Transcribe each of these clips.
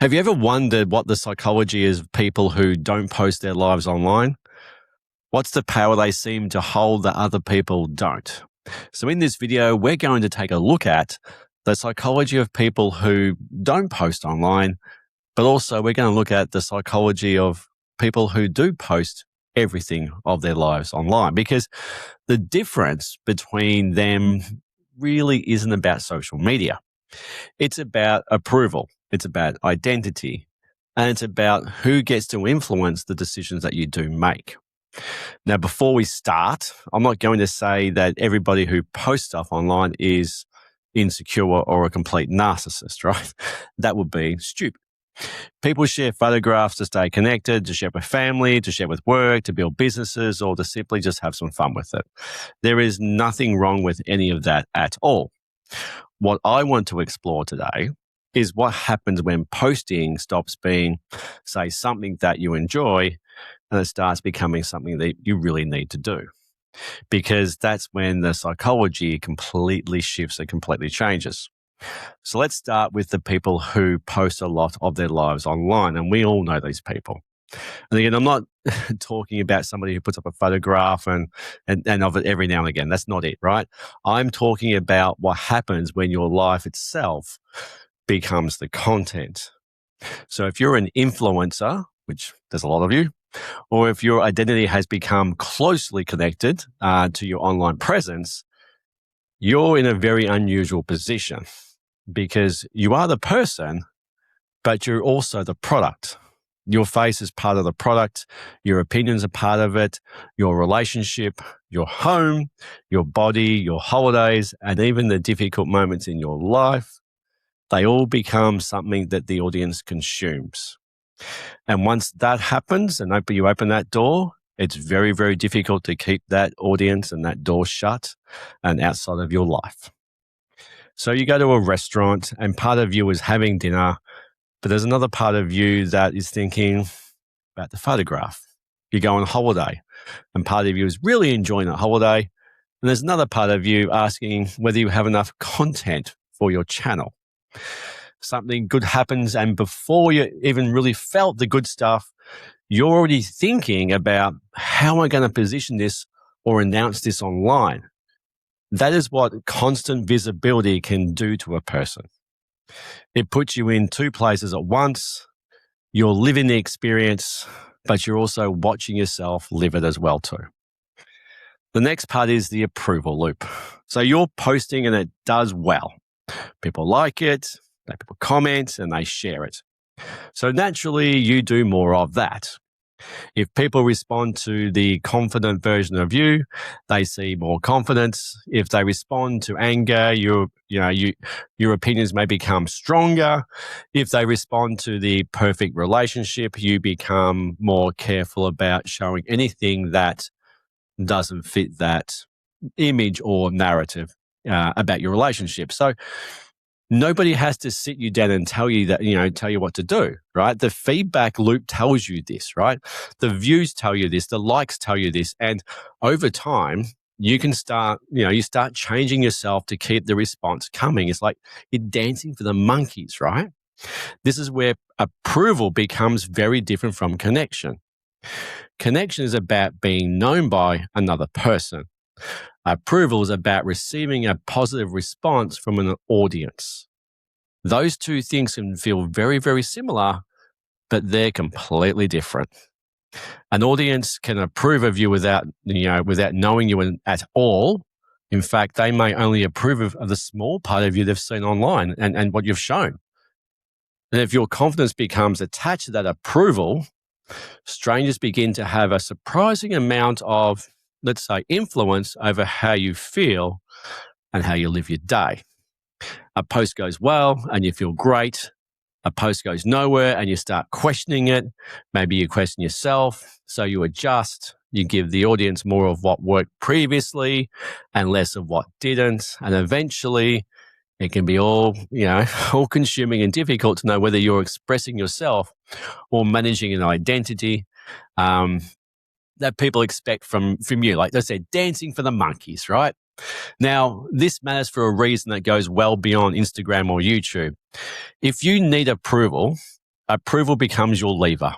Have you ever wondered what the psychology is of people who don't post their lives online? What's the power they seem to hold that other people don't? So, in this video, we're going to take a look at the psychology of people who don't post online, but also we're going to look at the psychology of people who do post everything of their lives online, because the difference between them really isn't about social media. It's about approval. It's about identity. And it's about who gets to influence the decisions that you do make. Now, before we start, I'm not going to say that everybody who posts stuff online is insecure or a complete narcissist, right? That would be stupid. People share photographs to stay connected, to share with family, to share with work, to build businesses, or to simply just have some fun with it. There is nothing wrong with any of that at all. What I want to explore today is what happens when posting stops being, say, something that you enjoy and it starts becoming something that you really need to do. Because that's when the psychology completely shifts and completely changes. So let's start with the people who post a lot of their lives online, and we all know these people. And again, I'm not talking about somebody who puts up a photograph and of it every now and again. That's not it, right? I'm talking about what happens when your life itself becomes the content. So if you're an influencer, which there's a lot of you, or if your identity has become closely connected to your online presence, you're in a very unusual position because you are the person, but you're also the product. Your face is part of the product. Your opinions are part of it. Your relationship, your home, your body, your holidays, and even the difficult moments in your life, they all become something that the audience consumes. And once that happens and you open that door, it's very, very difficult to keep that audience and that door shut and outside of your life. So you go to a restaurant and part of you is having dinner, but there's another part of you that is thinking about the photograph. You go on holiday and part of you is really enjoying that holiday. And there's another part of you asking whether you have enough content for your channel. Something good happens, and before you even really felt the good stuff, you're already thinking about how am I going to position this or announce this online. That is what constant visibility can do to a person. It puts you in two places at once. You're living the experience, but you're also watching yourself live it as well too. The next part is the approval loop. So you're posting and it does well. People like it, people comment, and they share it. So naturally, you do more of that. If people respond to the confident version of you, they see more confidence. If they respond to anger, your opinions may become stronger. If they respond to the perfect relationship, you become more careful about showing anything that doesn't fit that image or narrative about your relationship. So nobody has to sit you down and tell you what to do, right? The feedback loop tells you this, right? The views tell you this, the likes tell you this. And over time, you can start changing yourself to keep the response coming. It's like you're dancing for the monkeys, right? This is where approval becomes very different from connection. Connection is about being known by another person. Approval is about receiving a positive response from an audience. Those two things can feel very, very similar, but they're completely different. An audience can approve of you without knowing you at all. In fact, they may only approve of the small part of you they've seen online and what you've shown. And if your confidence becomes attached to that approval, strangers begin to have a surprising amount of, let's say, influence over how you feel and how you live your day. A post goes well and you feel great. A post goes nowhere and you start questioning it. Maybe you question yourself. So you adjust. You give the audience more of what worked previously and less of what didn't. And eventually it can be all consuming and difficult to know whether you're expressing yourself or managing an identity that people expect from you. Like I said, dancing for the monkeys, right? Now, this matters for a reason that goes well beyond Instagram or YouTube. If you need approval, approval becomes your lever.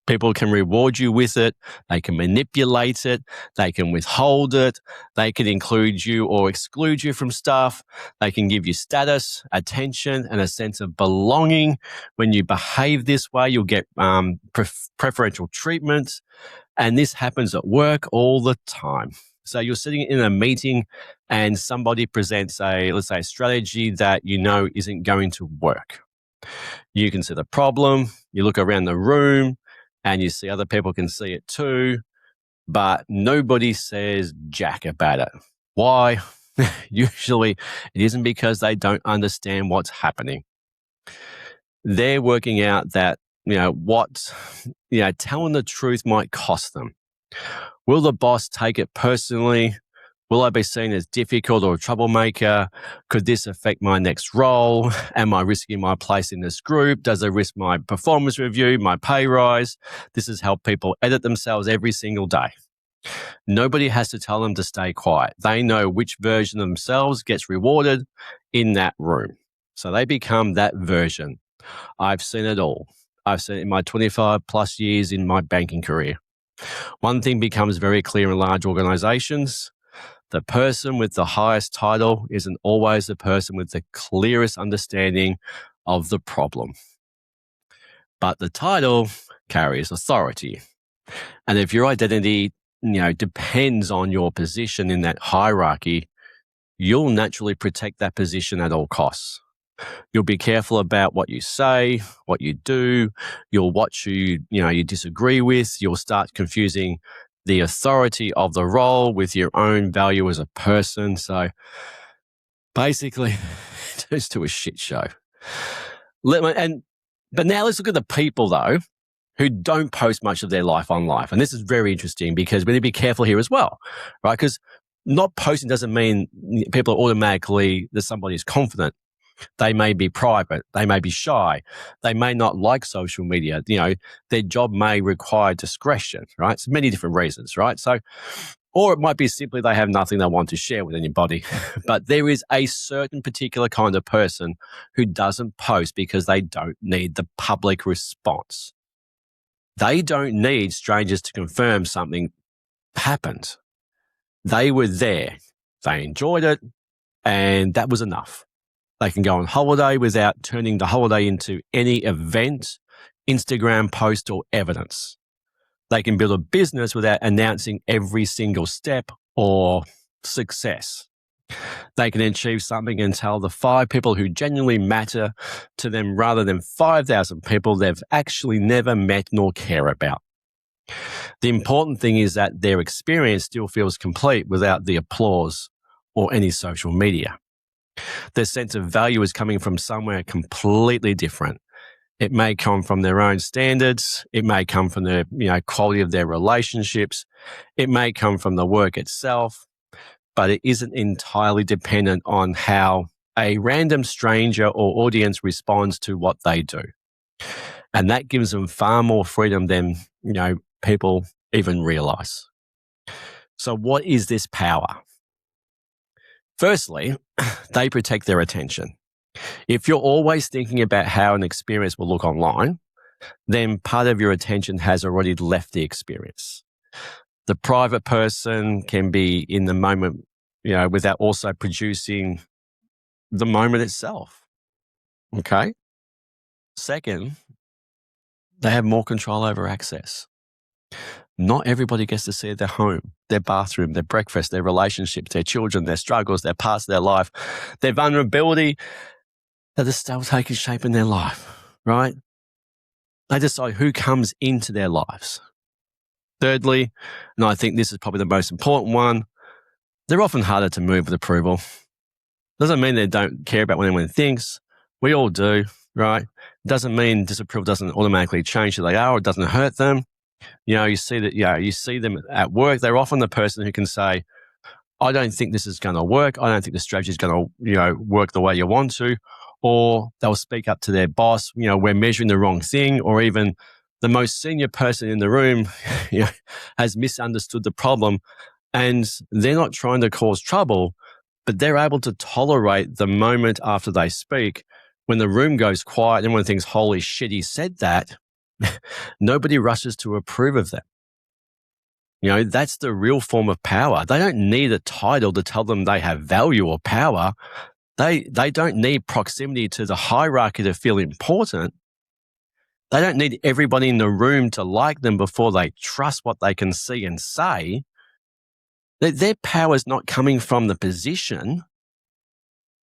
People can reward you with it. They can manipulate it. They can withhold it. They can include you or exclude you from stuff. They can give you status, attention, and a sense of belonging. When you behave this way, you'll get preferential treatment. And this happens at work all the time. So you're sitting in a meeting and somebody presents let's say, a strategy that you know isn't going to work. You can see the problem. You look around the room and you see other people can see it too, but nobody says jack about it. Why? Usually it isn't because they don't understand what's happening. They're working out that, telling the truth might cost them. Will the boss take it personally? Will I be seen as difficult or a troublemaker? Could this affect my next role? Am I risking my place in this group? Does it risk my performance review, my pay rise? This has helped people edit themselves every single day. Nobody has to tell them to stay quiet. They know which version of themselves gets rewarded in that room. So they become that version. I've seen it all. I've seen it in my 25 plus years in my banking career. One thing becomes very clear in large organizations. The person with the highest title isn't always the person with the clearest understanding of the problem. But the title carries authority. And if your identity, depends on your position in that hierarchy, you'll naturally protect that position at all costs. You'll be careful about what you say, what you do. You'll watch who you disagree with. You'll start confusing the authority of the role with your own value as a person. So basically, it turns to a shit show. But now let's look at the people, though, who don't post much of their life on live. And this is very interesting because we need to be careful here as well, right? Because not posting doesn't mean people are automatically that somebody is confident. They may be private. They may be shy. They may not like social media. Their job may require discretion, right? It's many different reasons, right? So, or it might be simply they have nothing they want to share with anybody. But there is a certain particular kind of person who doesn't post because they don't need the public response. They don't need strangers to confirm something happened. They were there. They enjoyed it, and that was enough. They can go on holiday without turning the holiday into any event, Instagram post, or evidence. They can build a business without announcing every single step or success. They can achieve something and tell the 5 people who genuinely matter to them rather than 5,000 people they've actually never met nor care about. The important thing is that their experience still feels complete without the applause or any social media. Their sense of value is coming from somewhere completely different. It may come from their own standards. It may come from the quality of their relationships. It may come from the work itself, but it isn't entirely dependent on how a random stranger or audience responds to what they do. And that gives them far more freedom than, people even realize. So what is this power? Firstly, they protect their attention. If you're always thinking about how an experience will look online, then part of your attention has already left the experience. The private person can be in the moment, without also producing the moment itself. Okay? Second, they have more control over access. Not everybody gets to see their home, their bathroom, their breakfast, their relationships, their children, their struggles, their parts of their life, their vulnerability that are still taking shape in their life, right? They decide who comes into their lives. Thirdly, and I think this is probably the most important one, they're often harder to move with approval. Doesn't mean they don't care about what anyone thinks. We all do, right? Doesn't mean disapproval doesn't automatically change who they are or it doesn't hurt them. You see them at work. They're often the person who can say, I don't think this is going to work. I don't think the strategy is going to, work the way you want to. Or they'll speak up to their boss, we're measuring the wrong thing. Or even the most senior person in the room has misunderstood the problem and they're not trying to cause trouble, but they're able to tolerate the moment after they speak When the room goes quiet, everyone thinks, holy shit, he said that. Nobody rushes to approve of them. That's the real form of power. They don't need a title to tell them they have value or power. They don't need proximity to the hierarchy to feel important. They don't need everybody in the room to like them before they trust what they can see and say. Their power is not coming from the position.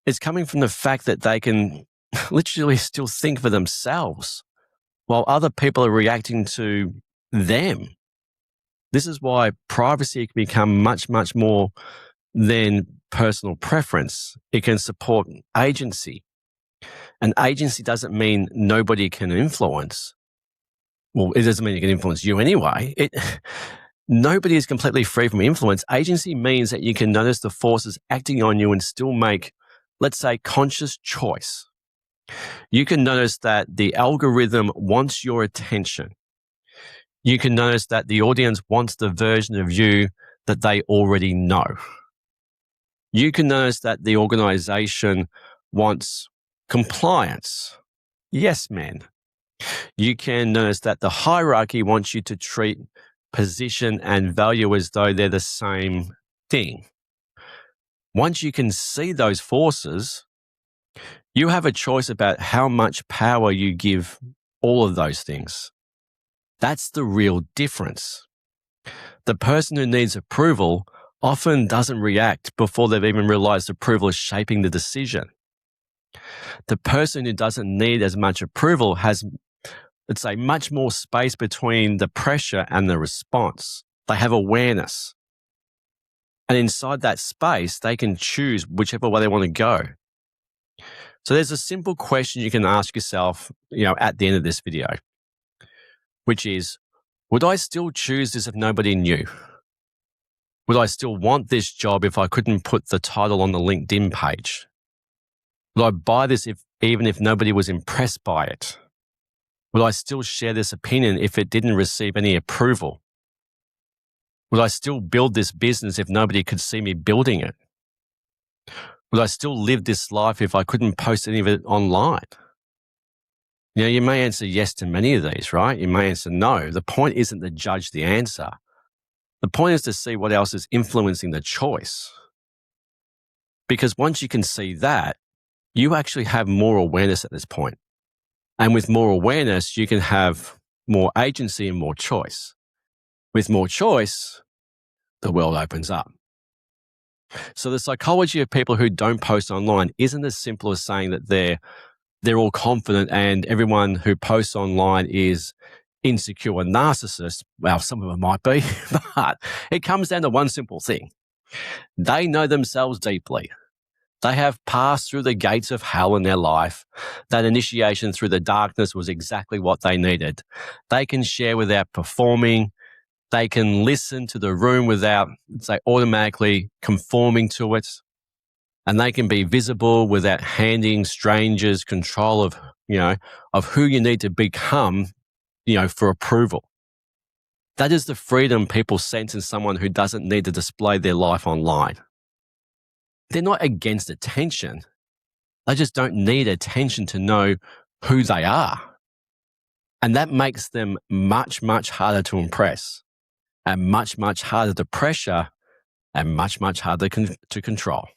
It's coming from the fact that they can literally still think for themselves while other people are reacting to them. This is why privacy can become much, much more than personal preference. It can support agency. And agency doesn't mean nobody can influence. Well, it doesn't mean it can influence you anyway. Nobody is completely free from influence. Agency means that you can notice the forces acting on you and still make, let's say, conscious choice. You can notice that the algorithm wants your attention. You can notice that the audience wants the version of you that they already know. You can notice that the organization wants compliance. Yes, man. You can notice that the hierarchy wants you to treat position and value as though they're the same thing. Once you can see those forces, you have a choice about how much power you give all of those things. That's the real difference. The person who needs approval often doesn't react before they've even realized approval is shaping the decision. The person who doesn't need as much approval has, let's say, much more space between the pressure and the response. They have awareness. And inside that space, they can choose whichever way they want to go. So there's a simple question you can ask yourself, at the end of this video, which is, would I still choose this if nobody knew? Would I still want this job if I couldn't put the title on the LinkedIn page? Would I buy this even if nobody was impressed by it? Would I still share this opinion if it didn't receive any approval? Would I still build this business if nobody could see me building it? Would I still live this life if I couldn't post any of it online? You may answer yes to many of these, right? You may answer no. The point isn't to judge the answer. The point is to see what else is influencing the choice. Because once you can see that, you actually have more awareness at this point. And with more awareness, you can have more agency and more choice. With more choice, the world opens up. So the psychology of people who don't post online isn't as simple as saying that they're all confident and everyone who posts online is insecure and narcissist. Well, some of them might be, but it comes down to one simple thing. They know themselves deeply. They have passed through the gates of hell in their life. That initiation through the darkness was exactly what they needed. They can share without performing. They can listen to the room without, say, automatically conforming to it. And they can be visible without handing strangers control of, of who you need to become, for approval. That is the freedom people sense in someone who doesn't need to display their life online. They're not against attention. They just don't need attention to know who they are. And that makes them much, much harder to impress and much, much harder to pressure and much, much harder to control.